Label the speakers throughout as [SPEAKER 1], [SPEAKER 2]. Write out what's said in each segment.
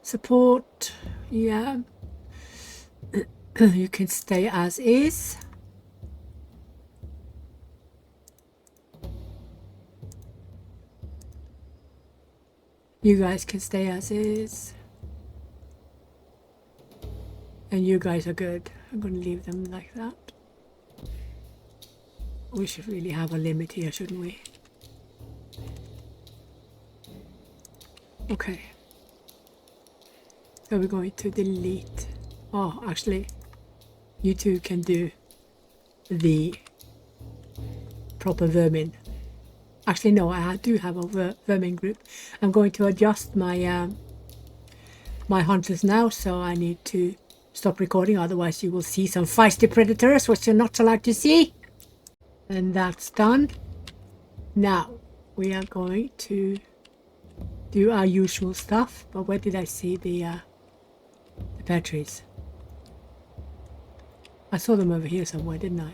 [SPEAKER 1] Support, yeah. You can stay as is. You guys can stay as is. And you guys are good. I'm going to leave them like that. We should really have a limit here, shouldn't we? Okay. So we're going to delete. Oh, actually, you two can do the proper vermin. Actually, no, I do have a vermin group. I'm going to adjust my my hunters now, so I need to stop recording. Otherwise, you will see some feisty predators, which you're not allowed to see. And that's done. Now we are going to do our usual stuff. But where did I see the pear trees? I saw them over here somewhere, didn't I?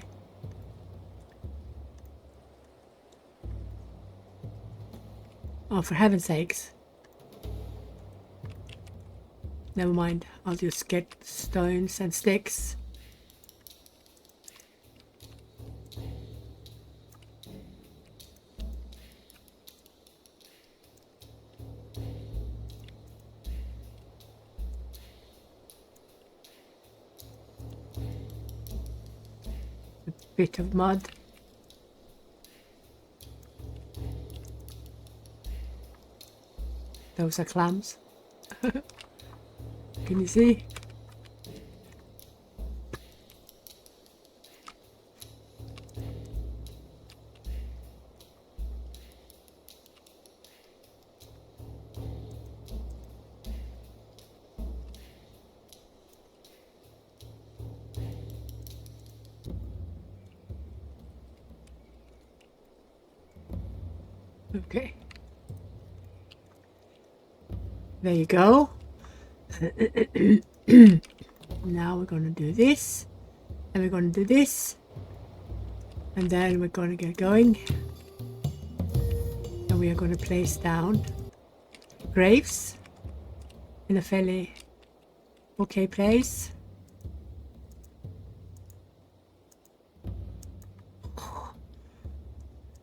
[SPEAKER 1] Oh, for heaven's sakes. Never mind, I'll just get stones and sticks. A bit of mud. Those are clams. Can you see? Okay. There you go. Now we're going to do this, and we're going to do this, and then we're going to get going, and we are going to place down graves in a fairly okay place.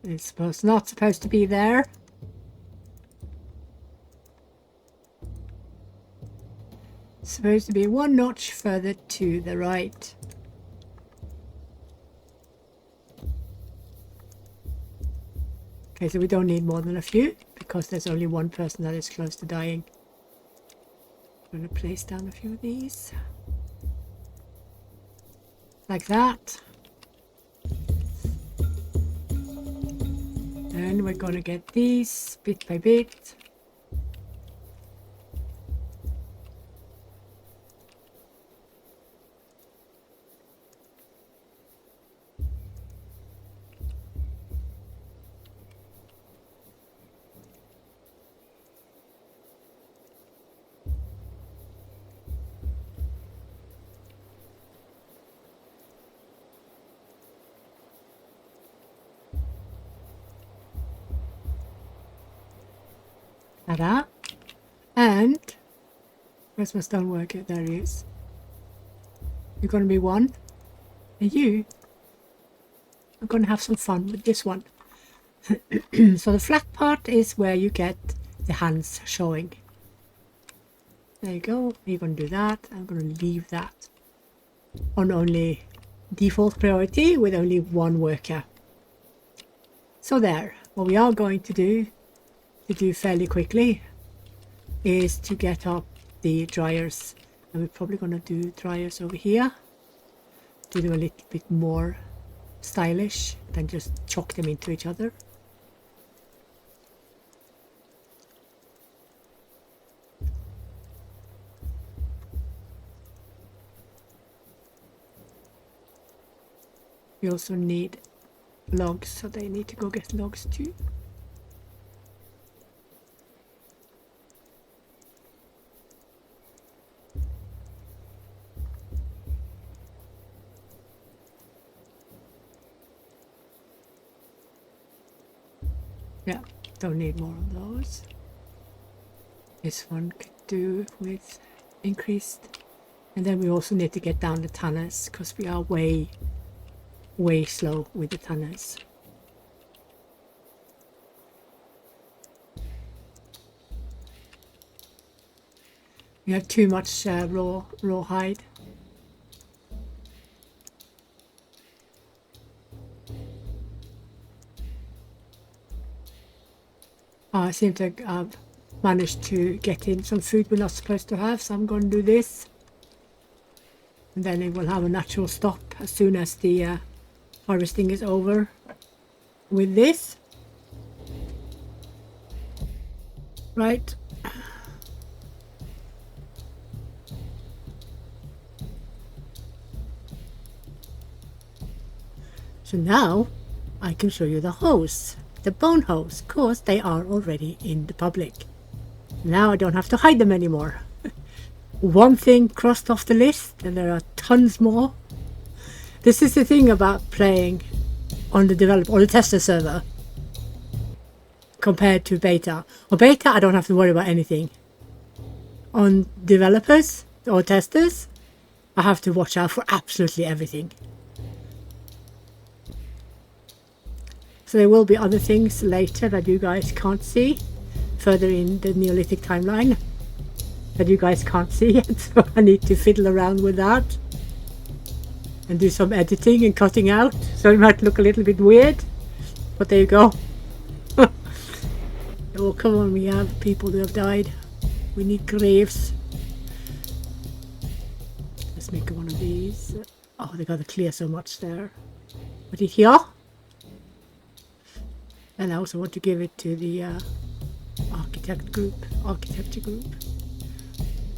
[SPEAKER 1] It's not supposed to be there. It's supposed to be one notch further to the right. Okay, so we don't need more than a few because there's only one person that is close to dying. I'm going to place down a few of these. Like that. And we're going to get these bit by bit. Ta-da. And where's my stonework? There he is. You're going to be one. And you are going to have some fun with this one. So the flat part is where you get the hands showing. There you go. You're going to do that. I'm going to leave that on only default priority with only one worker. So there. What we are going to do fairly quickly is to get up the dryers, and we're probably going to do dryers over here to do a little bit more stylish than just chock them into each other. We also need logs, so they need to go get logs too. Yeah, don't need more of those. This one could do with increased. And then we also need to get down the tanners because we are way slow with the tanners. We have too much raw hide. I seem to have managed to get in some food we're not supposed to have, so I'm going to do this. And then it will have a natural stop as soon as the harvesting is over with this. Right. So now I can show you the hose, the bone hose, because they are already in the public. Now I don't have to hide them anymore. One thing crossed off the list, and there are tons more. This is the thing about playing on the developer or the tester server compared to beta. On beta, I don't have to worry about anything. On developers or testers, I have to watch out for absolutely everything. So there will be other things later that you guys can't see, further in the Neolithic timeline, that you guys can't see yet, so I need to fiddle around with that and do some editing and cutting out, so it might look a little bit weird, but there you go. Oh, come on, we have people who have died. We need graves. Let's make one of these. Oh, they gotta clear so much there. Put it here. And I also want to give it to the architecture group.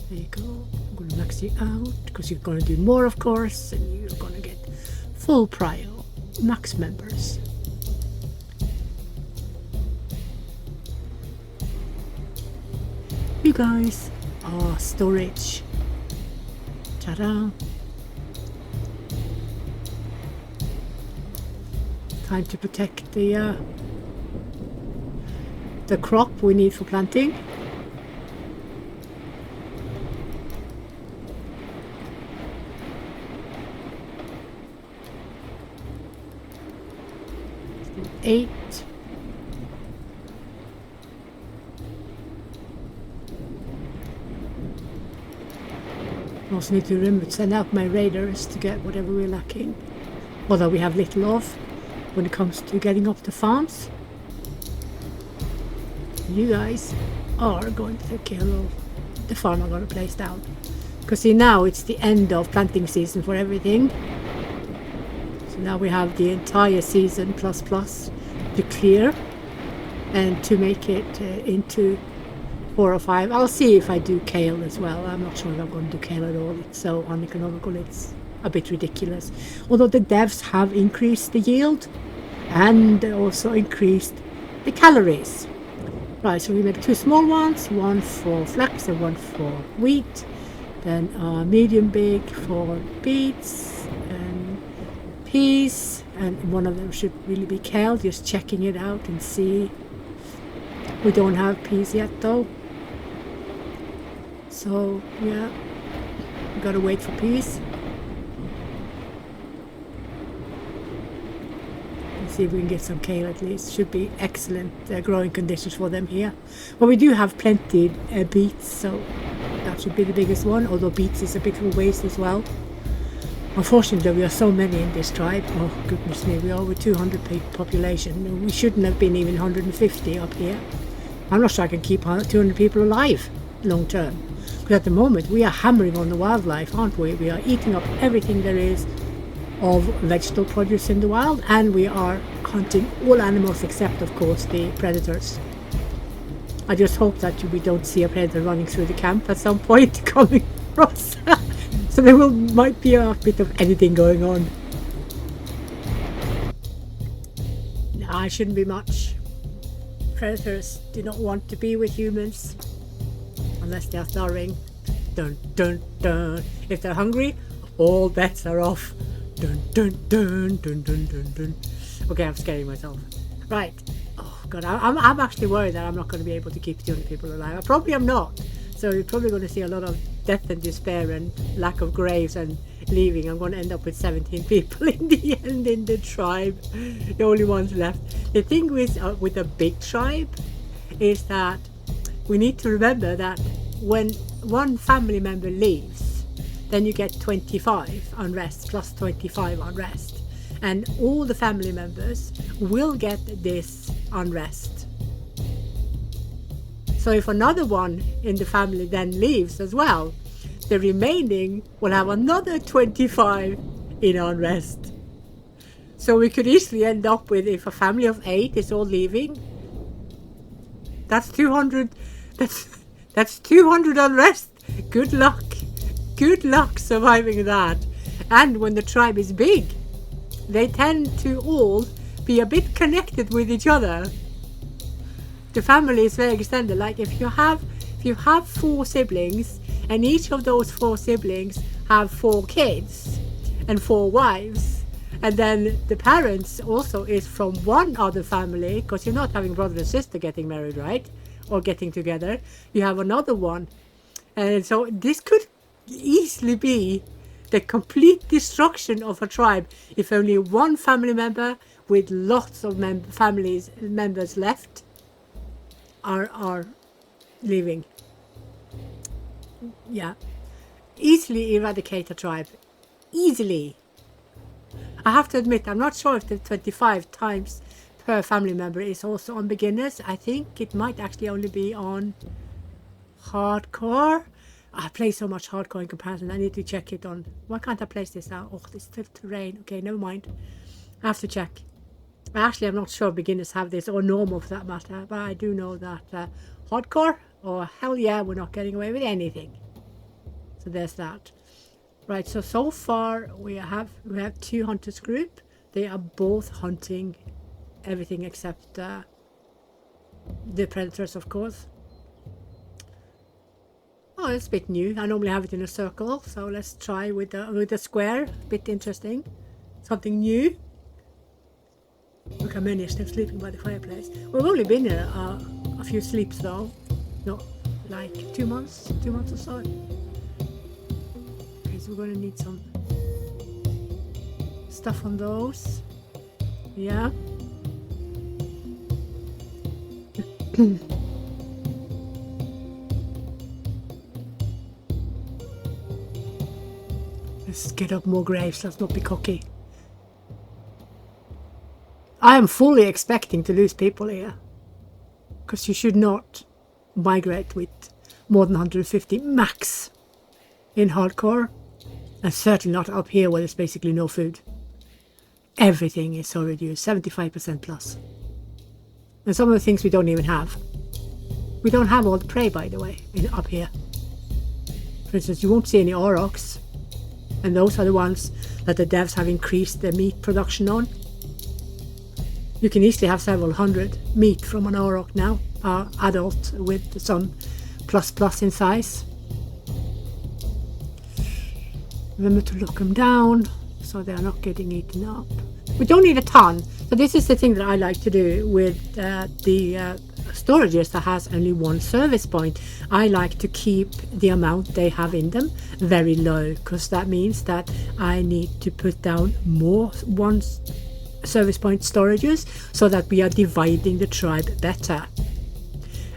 [SPEAKER 1] There you go. I'm going to max you out because you're going to do more, of course, and you're going to get full prio max members. You guys. Oh, storage. Ta-da. Time to protect the crop we need for planting. Still 8. I also need to remember to send out my raiders to get whatever we're lacking, although we have little of when it comes to getting up the farms. You guys are going to take care of the farm I'm going to place down, because see, now it's the end of planting season for everything, so now we have the entire season plus to clear and to make it into 4 or 5. I'll see if I do kale as well. I'm not sure if I'm going to do kale at all. It's so uneconomical, it's a bit ridiculous, although the devs have increased the yield and also increased the calories. Right, so we make 2 small ones, one for flax and one for wheat, then medium big for beets and peas, and one of them should really be kale, just checking it out and see. We don't have peas yet though, so yeah, we gotta wait for peas. See if we can get some kale at least. Should be excellent growing conditions for them here. But we do have plenty beets, so that should be the biggest one, although beets is a bit of a waste as well. Unfortunately, we are so many in this tribe. Oh goodness me, we are over 200 population. We shouldn't have been even 150 up here. I'm not sure I can keep 200 people alive long term, because at the moment we are hammering on the wildlife, aren't we? We are eating up everything there is of vegetable produce in the wild, and we are hunting all animals except, of course, the predators. I just hope that we don't see a predator running through the camp at some point coming across. So there might be a bit of editing going on. Nah, it shouldn't be much. Predators do not want to be with humans unless they are starving. Dun dun dun. If they're hungry, all bets are off. Dun dun dun dun dun dun dun. Okay, I'm scaring myself. Right. Oh god, I'm actually worried that I'm not going to be able to keep 200 people alive. I probably am not. So you're probably going to see a lot of death and despair and lack of graves and leaving. I'm going to end up with 17 people in the end in the tribe, the only ones left. The thing with a big tribe is that we need to remember that when one family member leaves, then you get 25 unrest plus 25 unrest, and all the family members will get this unrest. So if another one in the family then leaves as well, the remaining will have another 25 in unrest. So we could easily end up with, if a family of 8 is all leaving, that's 200. That's 200 unrest. Good luck. Good luck surviving that. And when the tribe is big, they tend to all be a bit connected with each other. The family is very extended. Like if you have 4 siblings, and each of those 4 siblings have 4 kids and 4 wives, and then the parents also is from one other family, because you're not having brother and sister getting married, right? Or getting together. You have another one. And so this could easily be the complete destruction of a tribe if only one family member with lots of members left are leaving. Yeah. Easily eradicate a tribe. Easily. I have to admit, I'm not sure if the 25 times per family member is also on beginners. I think it might actually only be on hardcore. I play so much hardcore in comparison. I need to check it on. Why can't I place this now? Oh, this is still terrain. Okay, never mind. I have to check. Actually, I'm not sure beginners have this, or normal for that matter, but I do know that hardcore, or hell yeah, we're not getting away with anything. So there's that. Right, so far we have 2 hunters group. They are both hunting everything except the predators, of course. Oh, it's a bit new. I normally have it in a circle, so let's try with the square. A bit interesting. Something new. Look how many are still sleeping by the fireplace. We've only been here a few sleeps though. No, like 2 months or so. Okay, so we're gonna need some stuff on those. Yeah. Let's get up more graves. Let's not be cocky. I am fully expecting to lose people here, because you should not migrate with more than 150 max in hardcore, and certainly not up here where there's basically no food. Everything is so reduced, 75% plus. And some of the things we don't even have. We don't have all the prey, by the way, up here. For instance, you won't see any aurochs, and those are the ones that the devs have increased their meat production on. You can easily have several hundred meat from an auroch now, adult with some plus in size. Remember to lock them down so they are not getting eaten up. We don't need a ton. So this is the thing that I like to do with the storages that has only 1 service point. I like to keep the amount they have in them very low, because that means that I need to put down more service point storages so that we are dividing the tribe better.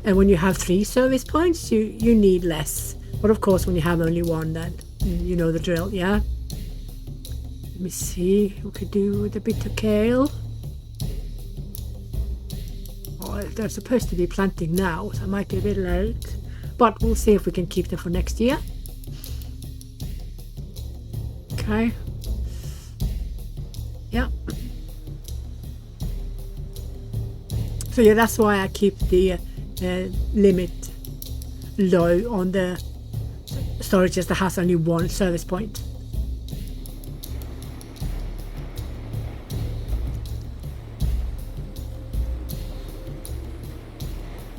[SPEAKER 1] And when you have 3 service points, you need less. But of course, when you have only 1, then you know the drill, yeah? Let me see what we could do with a bit of kale. Oh, they're supposed to be planting now, so it might be a bit late. But we'll see if we can keep them for next year. Okay. Yeah. So yeah, that's why I keep the limit low on the storages that has only 1 service point.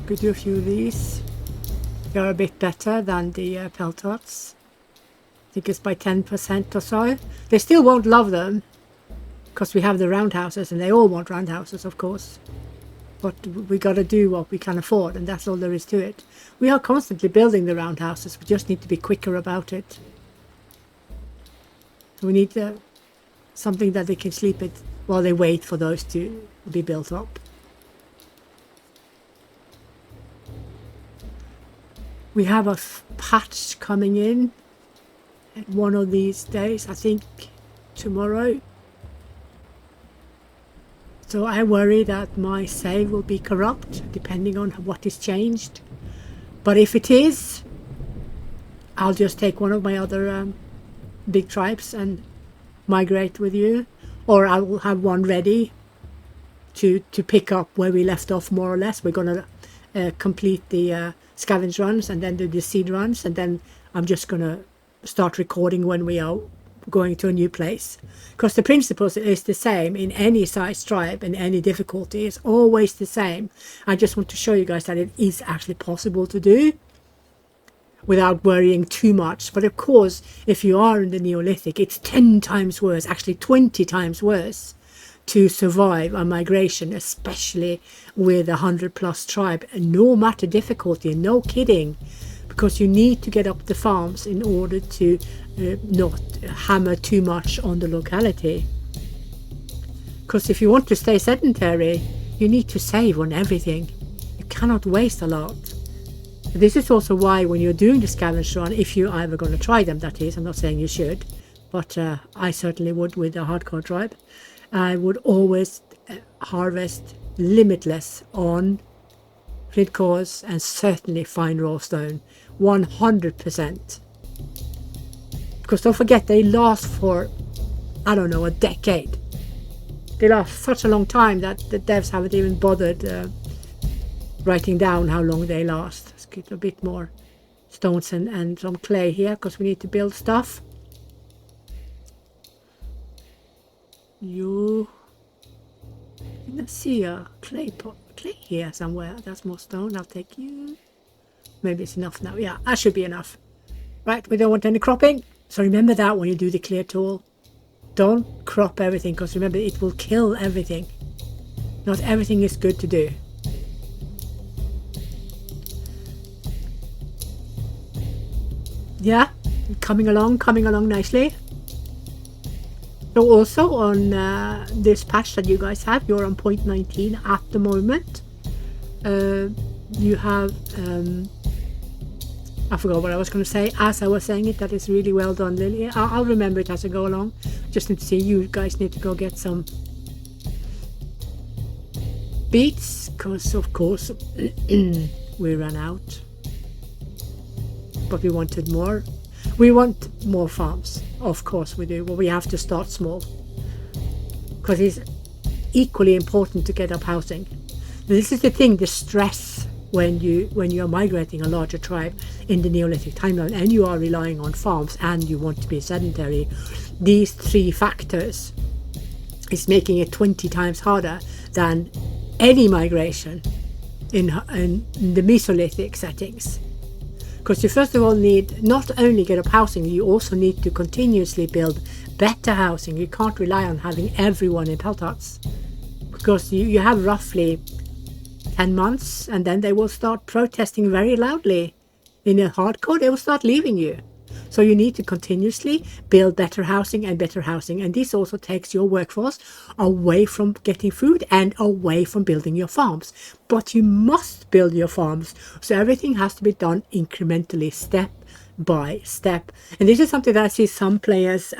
[SPEAKER 1] Could do a few of these. They are a bit better than the peltarts. I think it's by 10% or so. They still won't love them, because we have the roundhouses, and they all want roundhouses, of course. but we got to do what we can afford, and that's all there is to it. We are constantly building the roundhouses. We just need to be quicker about it. We need something that they can sleep in while they wait for those to be built up. We have a patch coming in one of these days, I think tomorrow. So I worry that my save will be corrupt depending on what is changed. But if it is, I'll just take one of my other big tribes and migrate with you, or I will have one ready to pick up where we left off, more or less. We're going to complete the scavenge runs and then do the seed runs, and then I'm just going to start recording when we are going to a new place, because the principle is the same in any size tribe and any difficulty. It's always the same. I just want to show you guys that it is actually possible to do without worrying too much. But of course, if you are in the Neolithic, it's 10 times worse, actually 20 times worse to survive a migration, especially with 100+ tribe, and no matter difficulty, no kidding, because you need to get up the farms in order to not hammer too much on the locality. Because if you want to stay sedentary, you need to save on everything. You cannot waste a lot. This is also why when you're doing the scavenge run, if you're ever going to try them, that is, I'm not saying you should, but I certainly would with a hardcore tribe, I would always harvest limitless on flint cores and certainly fine raw stone, 100%. Because don't forget, they last for, I don't know, a decade. They last such a long time that the devs haven't even bothered writing down how long they last. Let's get a bit more stones and some clay here, because we need to build stuff. You didn't see a clay here somewhere. That's more stone. I'll take you. Maybe it's enough now. Yeah, that should be enough. Right, we don't want any cropping. So remember that when you do the clear tool. Don't crop everything, because remember, it will kill everything. Not everything is good to do. Yeah, coming along nicely. So also on this patch that you guys have, you're on 0.19 at the moment. You have, I forgot what I was going to say as I was saying it. That is really well done, Lilly. I'll remember it as I go along. Just need to see, you guys need to go get some beets, because of course we ran out. But we wanted more. We want more farms, of course we do, but we have to start small, because it's equally important to get up housing. This is the thing, the stress when you're migrating a larger tribe in the Neolithic timeline and you are relying on farms and you want to be sedentary. These three factors is making it 20 times harder than any migration in the Mesolithic settings. Because you first of all need not only get up housing, you also need to continuously build better housing. You can't rely on having everyone in pelt huts, because you have roughly 10 months and then they will start protesting very loudly. In a hardcore, they will start leaving you. So you need to continuously build better housing, and this also takes your workforce away from getting food and away from building your farms. But you must build your farms, so everything has to be done incrementally, step by step. And this is something that I see some players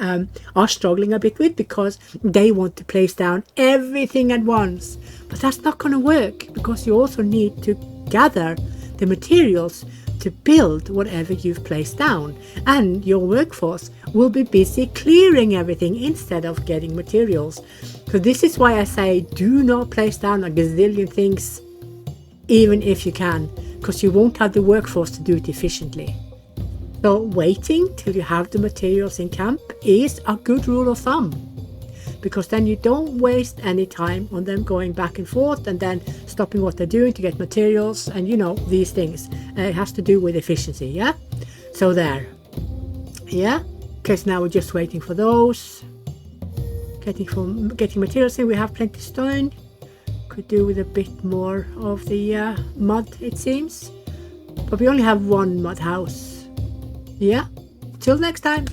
[SPEAKER 1] are struggling a bit with, because they want to place down everything at once. But that's not going to work, because you also need to gather the materials to build whatever you've placed down, and your workforce will be busy clearing everything instead of getting materials. So this is why I say, do not place down a gazillion things, even if you can, because you won't have the workforce to do it efficiently. So waiting till you have the materials in camp is a good rule of thumb, because then you don't waste any time on them going back and forth and then stopping what they're doing to get materials and, you know, these things. It has to do with efficiency, yeah? So there. Yeah? Okay, so now we're just waiting for those. Getting materials in. We have plenty of stone. Could do with a bit more of the mud, it seems. But we only have one mud house. Yeah, till next time.